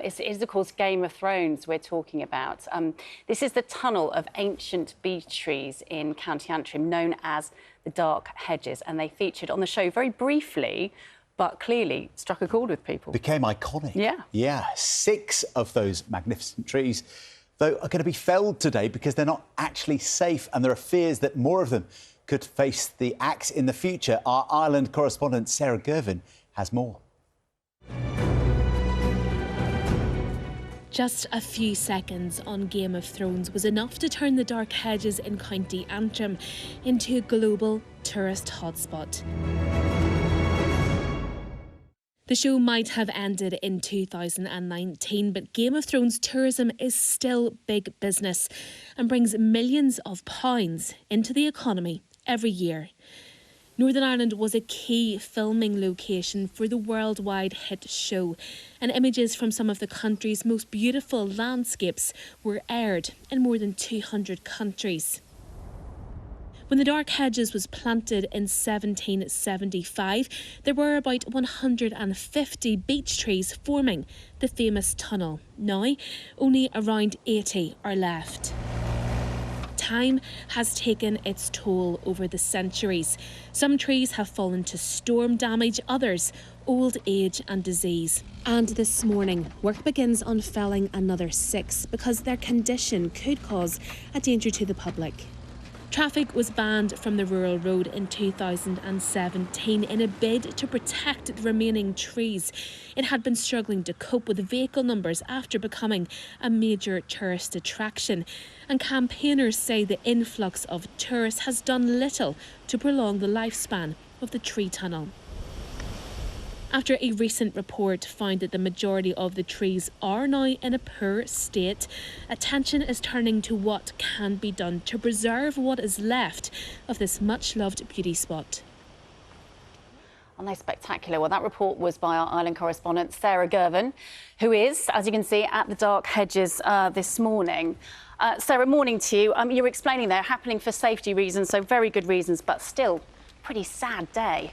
It is, of course, Game of Thrones we're talking about. This is the tunnel of ancient beech trees in County Antrim, known as the Dark Hedges, and they featured on the show very briefly, but clearly struck a chord with people. Became iconic. Yeah. Yeah, 6 of those magnificent trees, though, are going to be felled today because they're not actually safe, and there are fears that more of them could face the axe in the future. Our Ireland correspondent, Sarah Gervin, has more. Just a few seconds on Game of Thrones was enough to turn the Dark Hedges in County Antrim into a global tourist hotspot. The show might have ended in 2019, but Game of Thrones tourism is still big business and brings millions of pounds into the economy every year. Northern Ireland was a key filming location for the worldwide hit show, and images from some of the country's most beautiful landscapes were aired in more than 200 countries. When the Dark Hedges was planted in 1775, there were about 150 beech trees forming the famous tunnel. Now, only around 80 are left. Time has taken its toll over the centuries. Some trees have fallen to storm damage, others old age and disease. And this morning, work begins on felling another 6 because their condition could cause a danger to the public. Traffic was banned from the rural road in 2017 in a bid to protect the remaining trees. It had been struggling to cope with vehicle numbers after becoming a major tourist attraction. And campaigners say the influx of tourists has done little to prolong the lifespan of the tree tunnel. After a recent report found that the majority of the trees are now in a poor state, attention is turning to what can be done to preserve what is left of this much-loved beauty spot. Aren't they spectacular? Well, that report was by our Ireland correspondent, Sarah Gervin, who is, as you can see, at the Dark Hedges this morning. Sarah, morning to you. You were explaining they're happening for safety reasons, so very good reasons, but still, pretty sad day.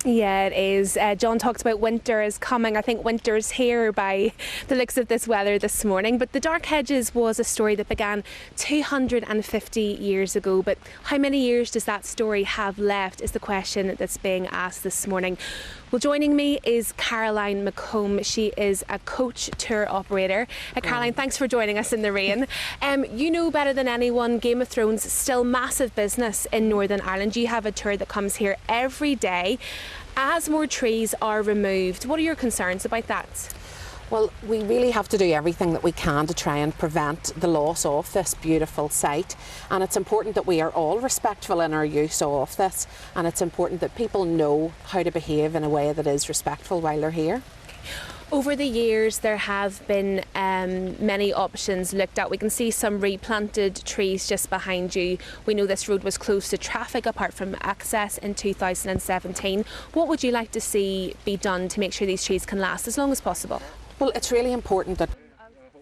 Yeah, it is. John talked about winter is coming. I think winter's here by the looks of this weather this morning. But the Dark Hedges was a story that began 250 years ago. But how many years does that story have left is the question that's being asked this morning. Well, joining me is Caroline McComb. She is a coach tour operator. Caroline, thanks for joining us in the rain. You know better than anyone, Game of Thrones still massive business in Northern Ireland. You have a tour that comes here every day. As more trees are removed, what are your concerns about that? Well, we really have to do everything that we can to try and prevent the loss of this beautiful site, and it's important that we are all respectful in our use of this, and it's important that people know how to behave in a way that is respectful while they're here. Over the years, there have been many options looked at. We can see some replanted trees just behind you. We know this road was closed to traffic apart from access in 2017. What would you like to see be done to make sure these trees can last as long as possible? Well, it's really important that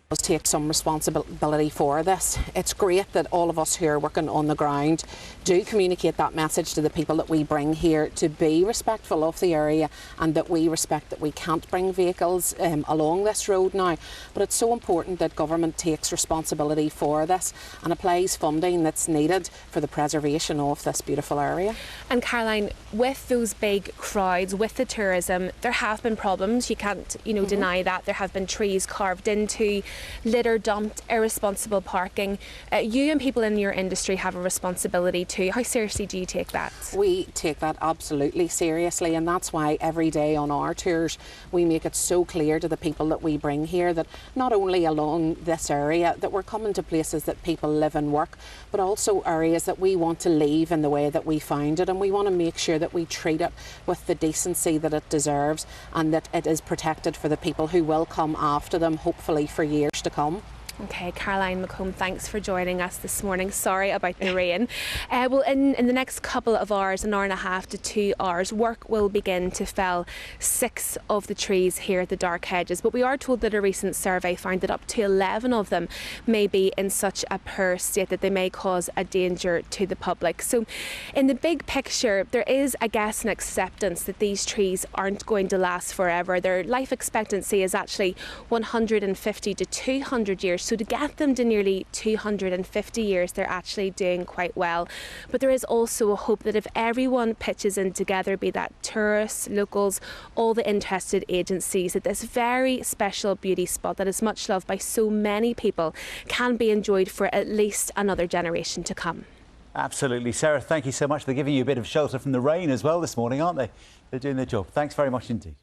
us take some responsibility for this. It's great that all of us who are working on the ground do communicate that message to the people that we bring here to be respectful of the area, and that we respect that we can't bring vehicles along this road now. But it's so important that government takes responsibility for this and applies funding that's needed for the preservation of this beautiful area. And Caroline, with those big crowds, with the tourism, there have been problems. You can't, deny that. There have been trees carved into, litter dumped, irresponsible parking. You and people in your industry have a responsibility too. How seriously do you take that? We take that absolutely seriously, and that's why every day on our tours we make it so clear to the people that we bring here that not only along this area that we're coming to places that people live and work, but also areas that we want to leave in the way that we found it, and we want to make sure that we treat it with the decency that it deserves, and that it is protected for the people who will come after them, hopefully for years to come. OK, Caroline McComb, thanks for joining us this morning. Sorry about the rain. Well, in the next couple of hours, an hour and a half to 2 hours, work will begin to fell 6 of the trees here at the Dark Hedges. But we are told that a recent survey found that up to 11 of them may be in such a poor state that they may cause a danger to the public. So in the big picture, there is, I guess, an acceptance that these trees aren't going to last forever. Their life expectancy is actually 150 to 200 years. So to get them to nearly 250 years, they're actually doing quite well. But there is also a hope that if everyone pitches in together, be that tourists, locals, all the interested agencies, that this very special beauty spot that is much loved by so many people can be enjoyed for at least another generation to come. Absolutely. Sarah, thank you so much. They're giving you a bit of shelter from the rain as well this morning, aren't they? They're doing their job. Thanks very much indeed.